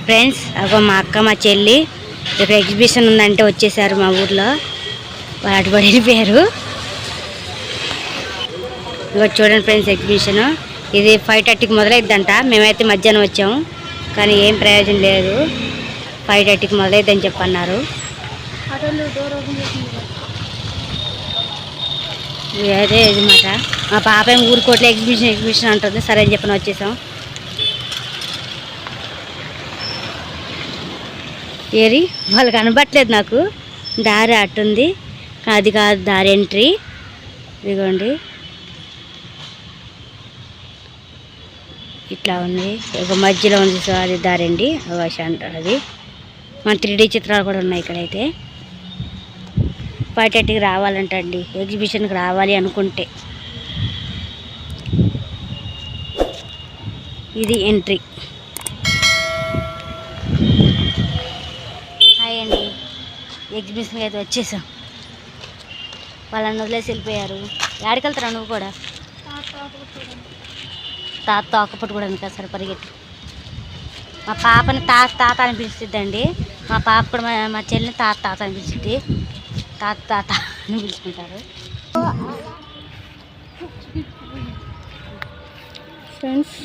Friends అగో మా అక్క మా చెల్లి ఇక్కడ ఎగ్జిబిషన్ ఉందంటే వచ్చేసారు మా ఊర్లో. వాటి పడి వెళ్ళిపోయారు. ఇక చూడండి ఫ్రెండ్స్ ఎగ్జిబిషన్ ఇది 5:30కి మొదలైద్దంట. మేమైతే మధ్యాహ్నం వచ్చాము కానీ ఏం ప్రయోజనం లేదు. 5:30కి మొదలైద్దని చెప్పన్నారు. అదే అన్నమాట. మా పాప ఏం ఊరుకోట్లే ఎగ్జిబిషన్ అంటుంది. సరే అని చెప్పని వచ్చేసాం. ఏరి వాళ్ళు కనబట్టలేదు నాకు. దారి అట్టుంది, అది కాదు దారి ఎంట్రీ. ఇదిగోండి ఇట్లా ఉంది. ఒక మధ్యలో ఉంది. సో అది దారండి అవకాశం అంటారు. అది మన 3D చిత్రాలు కూడా ఉన్నాయి ఇక్కడైతే. 5:30కి రావాలంటండి ఎగ్జిబిషన్కి రావాలి అనుకుంటే. ఇది ఎంట్రీ. హాయ్ అండి, ఎగ్జిబిషన్కి అయితే వచ్చేసాం. వాళ్ళని వదిలేసి వెళ్ళిపోయారు. ఎక్కడికి వెళ్తారా నువ్వు కూడా? తాత ఆకుపట్టు కూడా ఇంకా సరే పరిగెట్టి. మా పాపని తాత అని పిలుస్తుందండి. మా పాప కూడా మా చెల్లిని తాత అని పిలుస్తుంది. తాత అని పిలుచుకుంటారు. ఫ్రెండ్స్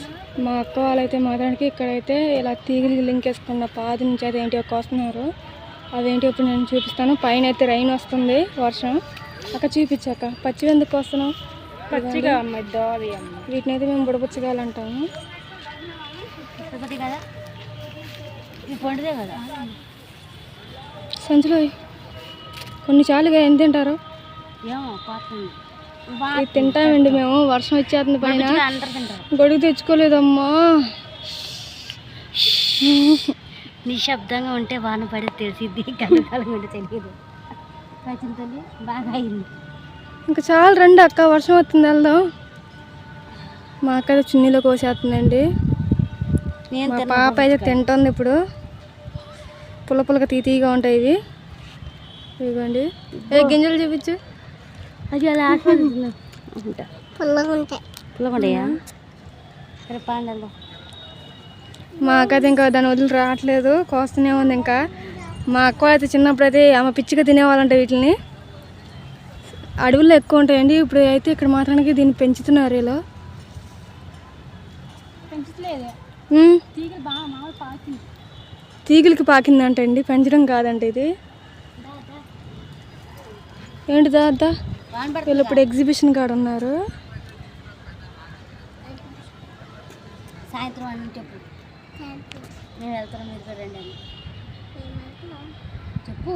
మా అక్క వాళ్ళైతే మాత్రానికి ఇక్కడైతే ఇలా తీగలికి లింక్ వేసుకున్న పాది నుంచి అయితే ఏంటో కోస్తున్నారు. అదేంటి ఇప్పుడు నేను చూపిస్తాను. పైన అయితే రైన్ వస్తుంది, వర్షం. అక్క చూపించాక పచ్చివి ఎందుకు వస్తున్నావు? పచ్చిగా వీటిని అయితే మేము బుడపచ్చిగాయలు అంటాము. సంచులో కొన్ని చాలుగా ఎంత తింటారు? ఇది తింటామండి మేము. వర్షం వచ్చేస్తుంది పైన. గొడుగు తెచ్చుకోలేదమ్మా. నిశ్శబ్దంగా ఉంటే వాన పడి తెలిసిద్ది, గంటకాలంగా ఉంటే తెలియదు. బాగా అయింది. ఇంకా చాలా రండి అక్క, వర్షం వస్తుంది, వెళ్దాం. మా అక్క చున్నీలో కోసేస్తుందండి. మా పాప అయితే తింటుంది ఇప్పుడు. పుల్లగా తీగా ఉంటాయి ఇవి. ఇదిగోండి, గింజలు చూపించు. అది అలా పుల్లగా ఉంటాయా? సరే పాండల్లో. మా అక్క అయితే ఇంకా దాని వదిలి రావట్లేదు, కోస్తూనే ఉంది. ఇంకా మా అక్క అయితే చిన్నప్పుడు అయితే ఆమె పిచ్చిగా తినేవాళ్ళంట వీటిని. అడవుల్లో ఎక్కువ ఉంటాయండి. ఇప్పుడు అయితే ఇక్కడ మాత్రానికి దీన్ని పెంచుతున్నారు. ఇలా తీగలకి పాకిందంట అండి, పెంచడం కాదంట ఇది. ఏంటి దాదా వీళ్ళు ఇప్పుడు ఎగ్జిబిషన్ కాడ ఉన్నారు. సాయంత్రం అని చెప్పు. మేము వెళ్తాం, మీరు కూడా రండి అని చెప్పు.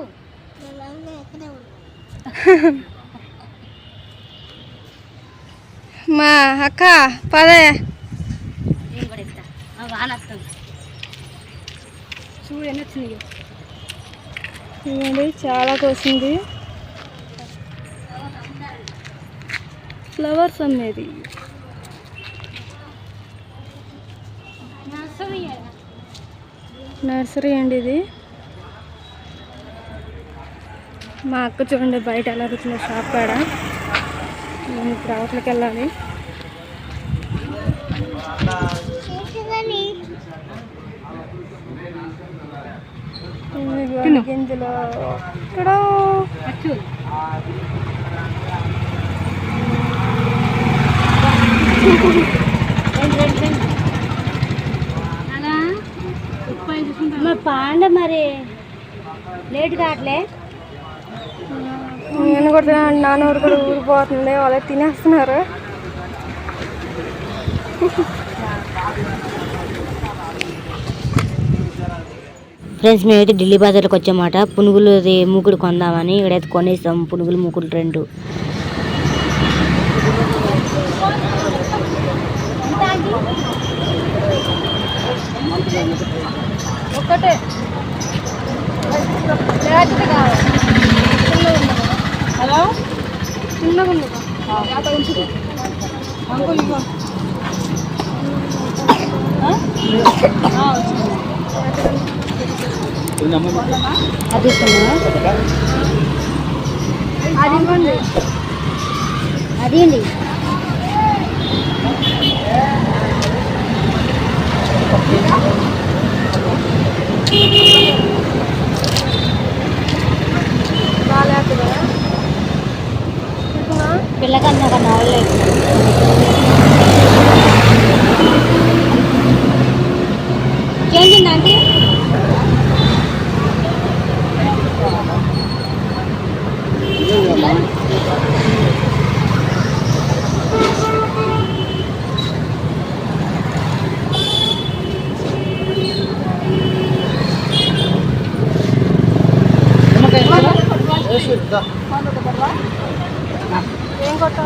మా అక్క పదే నేను కూడా ఎక్కుతా. వాన వస్తుంది చూడు, ఎన్ని వచ్చినాయి. ఇవ్వండి, చాలా కోసింది. ఫ్లవర్స్ అమ్మేది. నర్సరీ అండి ఇది. మా అక్క చూడండి బయట ఎలా కూర్చుందో షాప్ కాడ. నేను ఇప్పుడు అవతలకి వెళ్ళాలి. గింజలు ఇక్కడ పాండ మరి లేట్ కావట్లే. నేను కూడా నాన్న ఊరు కూడా ఊరిపోతుంది, వాళ్ళే తినేస్తున్నారు. ఫ్రెండ్స్ మేమైతే ఢిల్లీ బజార్కి వచ్చామాట. పునుగులు మూకుడు కొందామని ఇక్కడైతే కొనేసాం. పునుగులు మూకుడు 2. ఒక్కటే హలో చిన్నగా ఉంది. అది అండి.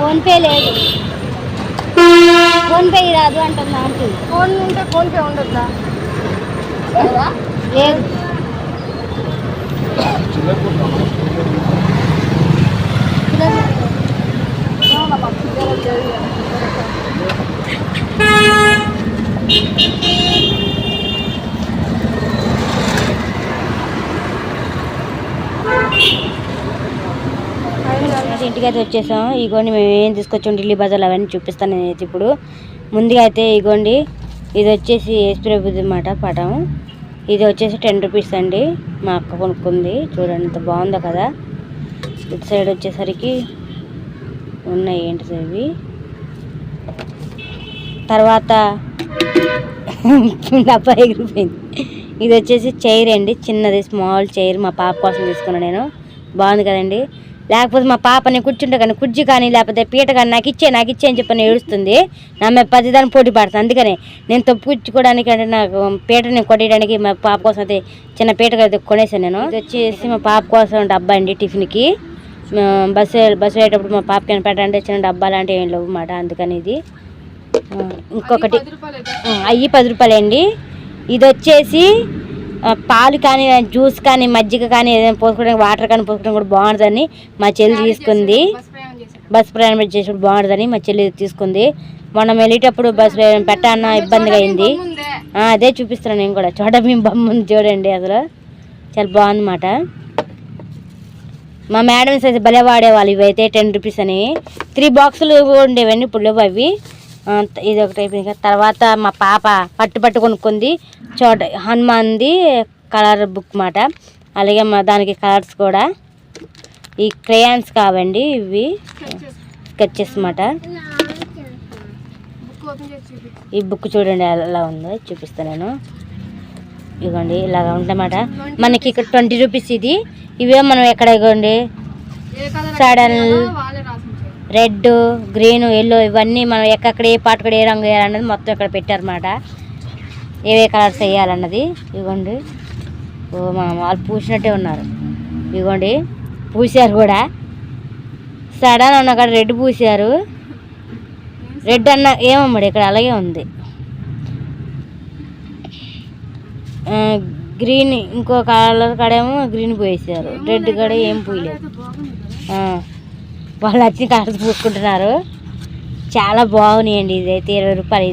ఫోన్పే లేదు, ఫోన్పే రాదు అంటున్నా ఆంటీ. ఫోన్ ఉంటే ఫోన్పే ఉండొద్దా? లేదు. ఇంటికి అయితే వచ్చేసాం. ఇగోండి మేము ఏం తీసుకొచ్చాం ఢిల్లీ బజార్లో అవన్నీ చూపిస్తాను నేనైతే ఇప్పుడు. ముందుగా అయితే ఇగోండి ఇది వచ్చేసి యేసుప్రభుది అన్నమాట పటం. ఇది వచ్చేసి 10 రూపీస్ అండి. మా అక్క కొనుక్కుంది, చూడండి ఎంత బాగుందో కదా. ఇటు సైడ్ వచ్చేసరికి ఉన్నాయి ఏంటి ఇవి. తర్వాత డబ్బా ఎగిరిపోయింది. ఇది వచ్చేసి చైర్ అండి, చిన్నది స్మాల్ చైర్ మా పాప కోసం తీసుకున్నాను నేను. బాగుంది కదండి. లేకపోతే మా పాపని కూర్చుంటే కానీ కుర్చీ కానీ లేకపోతే పీట కానీ నాకు ఇచ్చే అని చెప్పని ఏడుస్తుంది. నా మీద 10 దాన్ని పోటీ పడుతుంది. అందుకని నేను తప్పుకోవడానికి అంటే నాకు పీటని కొట్టడానికి మా పాప కోసం అయితే చిన్న పీట అయితే కొనేసాను నేను. ఇది వచ్చేసి మా పాప కోసం డబ్బా అండి టిఫిన్కి. బస్సు అయ్యేటప్పుడు మా పాపకి పెట్టాలంటే చిన్న డబ్బా లాంటివి ఏం లేవు అన్నమాట. అందుకని ఇది ఇంకొకటి అవి 10 రూపాయలు అండి. ఇది వచ్చేసి పాలు కానీ జ్యూస్ కానీ మజ్జిగ కానీ ఏదైనా పోసుకోవడానికి వాటర్ కానీ పోసుకోవడానికి కూడా బాగుంటుందని మా చెల్లి తీసుకుంది. బస్ ప్రయాణం చేసేటప్పుడు బాగుంటుందని మా చెల్లి తీసుకుంది. మనం వెళ్ళేటప్పుడు బస్ పెట్టాలన్నా ఇబ్బందిగా అయింది. అదే చూపిస్తున్నాను నేను కూడా. చోట మేము బొమ్మ ఉంది చూడండి, అసలు చాలా బాగుందన్నమాట. మా మేడమ్స్ అయితే భలే వాడేవాళ్ళు. ఇవైతే 10 రూపీస్ అని 3 బాక్సులు ఉండేవన్నీ, ఇప్పుడు లేవు అవి. ఇది ఒకటి అయిపోయింది. తర్వాత మా పాప పట్టు కొనుక్కుంది. చోట హనుమాన్ది కలర్ బుక్ మాట. అలాగే మా దానికి కలర్స్ కూడా ఈ క్రేయాన్స్ కావండి, ఇవి స్కెచెస్ మాట. ఈ బుక్ చూడండి ఎలా ఉందో చూపిస్తాను నేను. ఇవ్వండి ఇలాగ ఉంటాయన్నమాట. మనకి ఇక్కడ 20 రూపీస్ ఇది. ఇవే మనం ఎక్కడ ఇవ్వండి సడన్ రెడ్, గ్రీన్, ఎల్లో ఇవన్నీ మనం ఎక్కడ ఏ పాటకడ ఏ రంగు వేయాలన్నది మొత్తం ఇక్కడ పెట్టారన్నమాట. ఏవే కలర్స్ వేయాలన్నది. ఇవ్వండి వాళ్ళు పూసినట్టే ఉన్నారు. ఇవ్వండి పూసారు కూడా. సడన్ అన్న అక్కడ రెడ్ పూసారు. రెడ్ అన్న ఏమమ్మడి ఇక్కడ అలాగే ఉంది. గ్రీన్ ఇంకో కలర్ కాడేమో గ్రీన్ పోసేసారు, రెడ్ కాడ ఏం పూయలేదు. వాళ్ళు వచ్చి కలర్స్ పూసుకుంటున్నారు. చాలా బాగున్నాయండి. ఇది అయితే 20 రూపాయలు.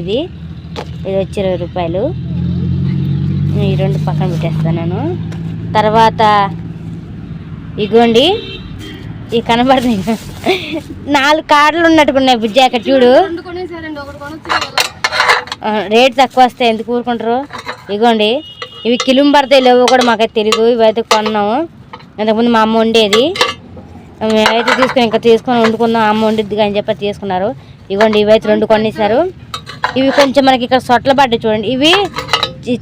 ఇది వచ్చి 20 రూపాయలు. ఈ 2 పక్కన పెట్టేస్తాను నేను. తర్వాత ఇగోండి ఇవి కనబడుతుంది 4 కార్డులు ఉన్నట్టుకున్నాయి బుజ్జి. అక్కడ చూడు రేట్ తక్కువ వస్తాయి, ఎందుకు ఊరుకుంటారు. ఇగోండి ఇవి కిలుం పడతాయి లేవో కూడా మాకైతే తెలీదు. ఇవైతే కొన్నాము. ఇంతకుముందు మా అమ్మ వండేది, మేమైతే తీసుకొని వండుకుందాం అమ్మ వండిద్ది అని చెప్పి తీసుకున్నారు. ఇవ్వండి ఇవైతే 2 కొనేసారు. ఇవి కొంచెం మనకి ఇక్కడ సొట్ల పడ్డాయి చూడండి. ఇవి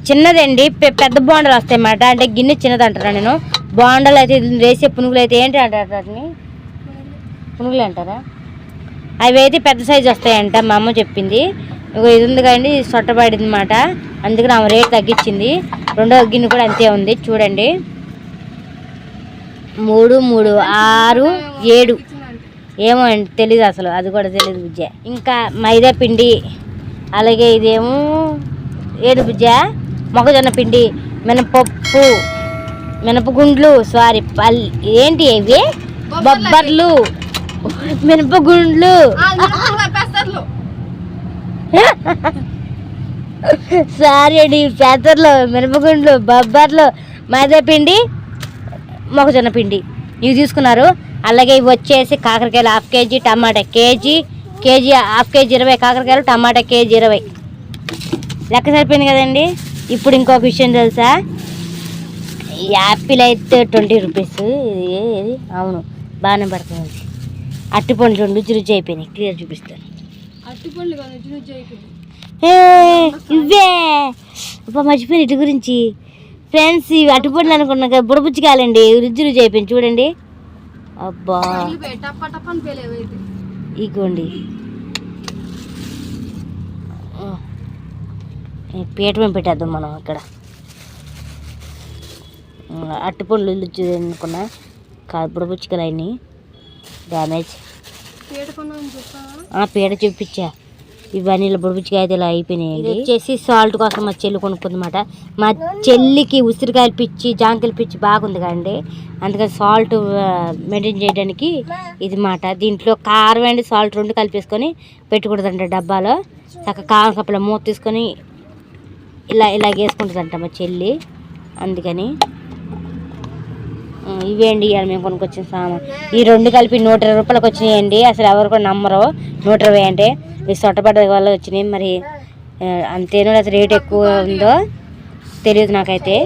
చిన్నదండి, పెద్ద బోండలు వస్తాయి అన్నమాట. అంటే గిన్నె చిన్నది అంటారా నేను. బోండలు అయితే వేసే పునుగులు అయితే ఏంటి అంటారు వాటిని, పునుగులు అంటారా. అవి అయితే పెద్ద సైజు వస్తాయంట మా అమ్మ చెప్పింది. ఇది ఉంది కదండి, సొట్టబడింది అన్నమాట. అందుకని ఆమె రేట్ తగ్గించింది. 2వ గిన్నె కూడా అంతే ఉంది చూడండి. 3, 3, 6, 7 ఏమో అండి తెలీదు, అసలు అది కూడా తెలీదు బుజ్జ. ఇంకా మైదా పిండి, అలాగే ఇదేమో ఏడు బుజ్జ మొక్కజొన్న పిండి, మినపప్పు, మినపగుండ్లు, సారీ ఏంటి ఇవి బొబ్బర్లు, మినపగుండ్లు, సారీ అండి పెసర్లు, మినపగుండ్లు, బొబ్బర్లు, మైదా పిండి, మొక్కజొన్న పిండి ఇవి తీసుకున్నారు. అలాగే ఇవి వచ్చేసి కాకరకాయలు 1/2 కేజీ, టమాటా కేజీ 1/2 కేజీ 20, కాకరకాయలు టమాటా కేజీ 20. లెక్క సరిపోయింది కదండి. ఇప్పుడు ఇంకొక విషయం తెలుసా, యాపిల్ అయితే 20 రూపీస్. ఇది అవును బాగానే పడుతుంది. అట్టిపండ్లు రుచి అయిపోయినాయి, క్లియర్ చూపిస్తాను. ఇవే అబ్బా మర్చిపోయింది ఇటు గురించి ఫ్రెండ్స్. ఇవి అట్టిపండ్లు అనుకున్నా కదా, బుడబుచ్చికాయలండి, రుచి అయిపోయింది చూడండి. అబ్బా ఇగోండి పీట మేము పెట్టేద్దాం మనం ఇక్కడ. అట్టిపండ్లు రుచి అనుకున్నా. కాదు బుడబుచ్చికలన్నీ డ్యామేజ్. పీటకున్నాను చెప్పా. పీడ చూపించా. ఇవన్నీ ఇలా బుడబుచ్చికాయ అయితే ఇలా అయిపోయినాయి. ఇది వచ్చేసి సాల్ట్ కోసం మా చెల్లి కొనుక్కుందన్నమాట. మా చెల్లికి ఉసిరికాయలు పిచ్చి జాంకాయలు పిచ్చి బాగుంది కదండి, అందుకని సాల్ట్ మెయింటైన్ చేయడానికి ఇది మాట. దీంట్లో కారం అండ్ సాల్ట్ రెండు కలిపేసుకొని పెట్టుకుంటుందంట డబ్బాలో. చక్కగా కారం కప్పుల మూత తీసుకొని ఇలా వేసుకుంటుందంట మా చెల్లి. అందుకని ఇవేండి ఇవాళ మేము కొనుక్కొచ్చిన సామాన్. ఈ రెండు కలిపి 120 రూపాయలకు వచ్చినాయండి. అసలు ఎవరు కూడా నమ్మరు 120 అంటే. ఈ సొట్టపడ్డ వల్ల వచ్చినాయి. మరి అంతేనో లేదా రేట్ ఎక్కువ ఉందో తెలియదు నాకైతే.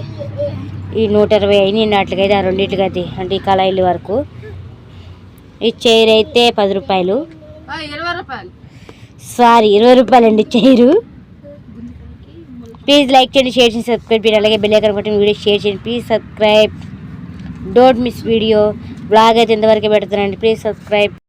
ఈ 120 అయినాయి వాటికైతే, ఆ రెండింటికి అయితే అంటే ఈ కళాయిలు వరకు. ఈ చైర్ అయితే 10 రూపాయలు, సారీ 20 రూపాయలు అండి చైరు. ప్లీజ్ లైక్ చేయండి, షేర్ చేయండి, సబ్స్క్రైబ్ చేయండి. అలాగే బెల్ ఐకాన్ కొట్టి వీడియో షేర్ చేయండి. Please subscribe, don't miss video. Blog అయితే ఇంతవరకే పెడుతున్నానండి. Please subscribe.